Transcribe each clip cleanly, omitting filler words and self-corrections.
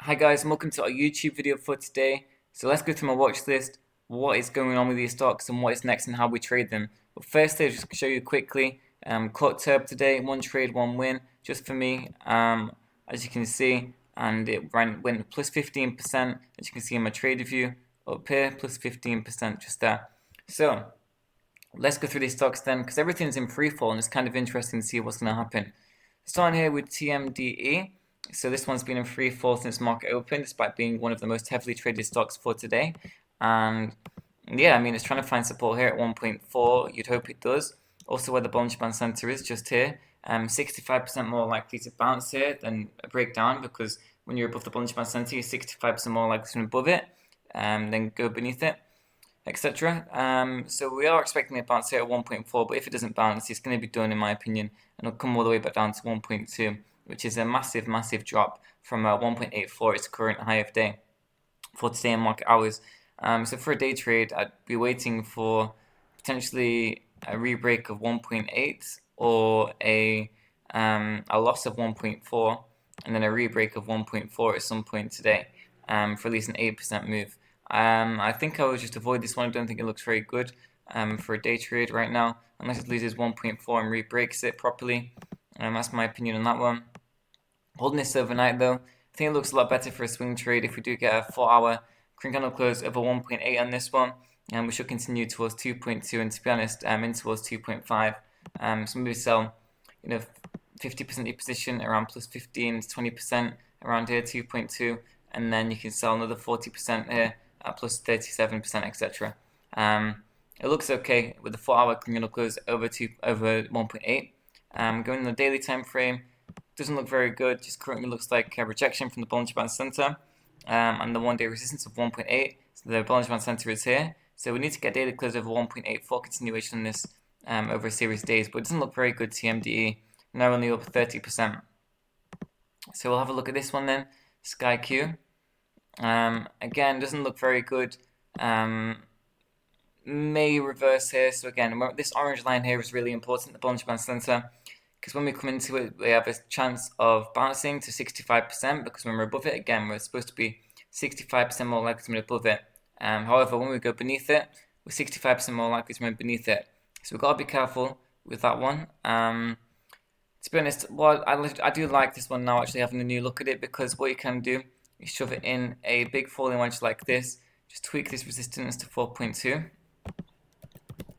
Hi guys, and welcome to our YouTube video for today. So let's go through my watch list, what is going on with these stocks and what is next and how we trade them. But firstly, I'll just show you quickly, caught Turb today, one trade, one win, just for me, as you can see, and it went plus 15%, as you can see in my trade review, up here, plus 15% just there. So, let's go through these stocks then, because everything's in free fall and it's kind of interesting to see what's going to happen. Starting here with TMDE. So this one's been in free fall since market open, despite being one of the most heavily traded stocks for today. And yeah, I mean, it's trying to find support here at 1.4. You'd hope it does. Also where the Bollinger Band Center is, just here. 65% more likely to bounce here than a breakdown, because when you're above the Bollinger Band Center, you're 65% more likely to be above it, then go beneath it, etc. So we are expecting a bounce here at 1.4, but if it doesn't bounce, it's going to be done in my opinion, and it'll come all the way back down to 1.2, which is a massive drop from 1.84, its current high of day for today in market hours. So for a day trade, I'd be waiting for potentially a re-break of 1.8 or a loss of 1.4 and then a re-break of 1.4 at some point today, for at least an 8% move. I think I would just avoid this one. I don't think it looks very good for a day trade right now, unless it loses 1.4 and re-breaks it properly. That's my opinion on that one. Holding this overnight though, I think it looks a lot better for a swing trade if we do get a 4-hour green candle close over 1.8 on this one, and we should continue towards 2.2 and to be honest, in towards 2.5. So maybe sell, 50% of your position around plus 15 to 20% around here, 2.2, and then you can sell another 40% here at plus 37%, etc. It looks okay with the 4-hour green candle close over 1.8. Going in the daily time frame, doesn't look very good. Just currently looks like a rejection from the Bollinger Band Center, and the one-day resistance of 1.8. So the Bollinger Band Center is here. So we need to get daily close over 1.8 for continuation on this over a series of days. But it doesn't look very good. TMDE now only up 30%. So we'll have a look at this one then. SKYQ. Again, doesn't look very good. May reverse here. So again, this orange line here is really important. The Bollinger Band Center. Because when we come into it, we have a chance of bouncing to 65%, because when we're above it, again, we're supposed to be 65% more likely to be above it. However, when we go beneath it, we're 65% more likely to be beneath it. So we've got to be careful with that one. To be honest, I do like this one now, actually having a new look at it, because what you can do is shove it in a big falling wedge like this, just tweak this resistance to 4.2,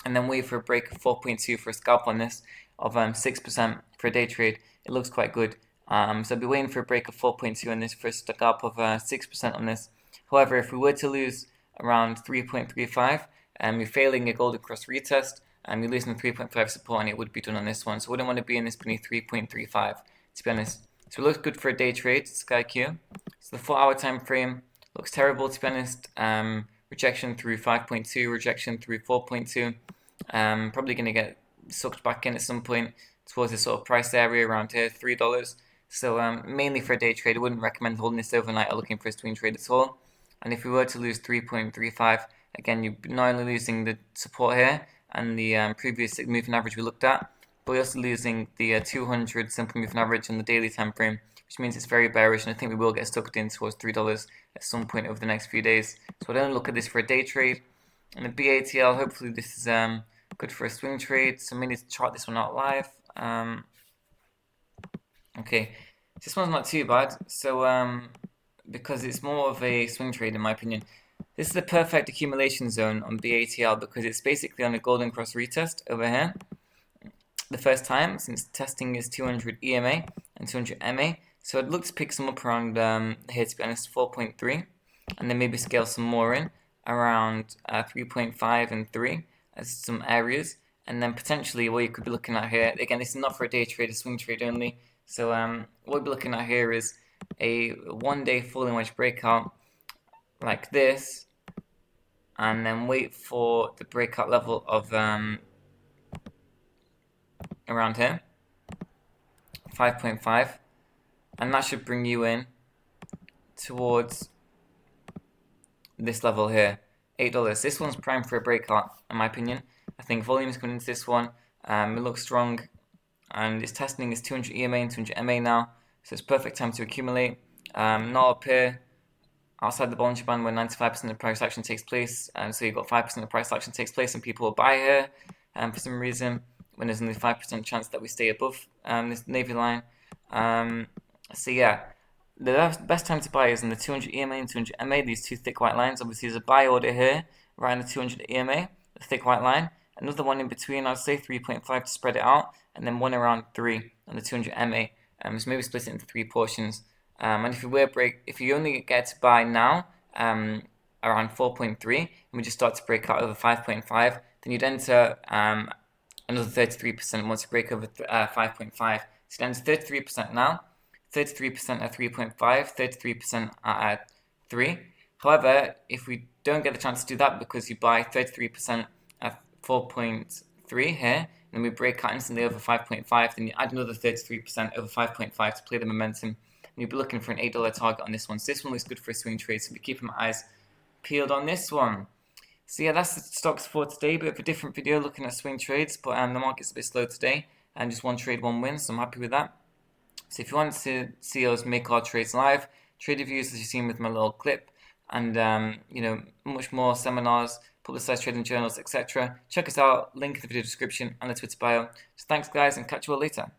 and then wait for a break of 4.2 for a scalp on this of 6% for a day trade. It looks quite good. So I'll be waiting for a break of 4.2 on this for a scalp of 6% on this. However, if we were to lose around 3.35, you're failing a golden cross retest, and you're losing the 3.5 support, and it would be done on this one. So I wouldn't want to be in this beneath 3.35, to be honest. So it looks good for a day trade, SKYQ. So the 4-hour time frame looks terrible, to be honest. Rejection through 5.2, rejection through 4.2. Probably going to get sucked back in at some point towards this sort of price area around here, $3. So mainly for a day trade, I wouldn't recommend holding this overnight or looking for a swing trade at all. And if we were to lose 3.35, again, you're not only losing the support here and the previous moving average we looked at, but you're also losing the 200 simple moving average on the daily time frame, which means it's very bearish, and I think we will get stuck in towards $3 at some point over the next few days. So I don't look at this for a day trade. And the BATL, hopefully this is good for a swing trade, so I may need to chart this one out live. Okay, this one's not too bad, so because it's more of a swing trade in my opinion. This is the perfect accumulation zone on BATL, because it's basically on a golden cross retest over here. The first time since testing is 200 EMA and 200 MA, so I'd look to pick some up around here, to be honest, 4.3, and then maybe scale some more in around 3.5 and 3 as some areas, and then potentially what you could be looking at here, again, this is not for a day trade, a swing trade only, so what we'll be looking at here is a one-day falling wedge breakout like this, and then wait for the breakout level of around here, 5.5, and that should bring you in towards this level here, $8. This one's prime for a breakout, in my opinion. I think volume is coming into this one. It looks strong, and it's testing is 200 EMA and 200 MA now, so it's perfect time to accumulate. not up here outside the Bollinger Band where 95% of price action takes place. So you've got 5% of price action takes place and people will buy here for some reason when there's only 5% chance that we stay above this navy line. So yeah, the best time to buy is in the 200 EMA and 200 MA, these two thick white lines. Obviously there's a buy order here right in the 200 EMA, the thick white line. Another one in between, I'd say 3.5 to spread it out, and then one around 3 on the 200 MA. So maybe split it into 3 portions. And if you only get to buy now around 4.3, and we just start to break out over 5.5, then you'd enter another 33% once you break over 5.5. So it ends 33% now, 33% at 3.5, 33% at 3. However, if we don't get the chance to do that because you buy 33% at 4.3 here, and we break out instantly over 5.5, then you add another 33% over 5.5 to play the momentum. And you'll be looking for an $8 target on this one. So this one looks good for a swing trade, so be keeping my eyes peeled on this one. So yeah, that's the stocks for today. Bit of a different video looking at swing trades, but the market's a bit slow today, and just one trade, one win, so I'm happy with that. So if you want to see us make our trades live, trade reviews as you've seen with my little clip, and much more seminars, publicized trading journals, etc. Check us out, link in the video description and the Twitter bio. So thanks guys, and catch you all later.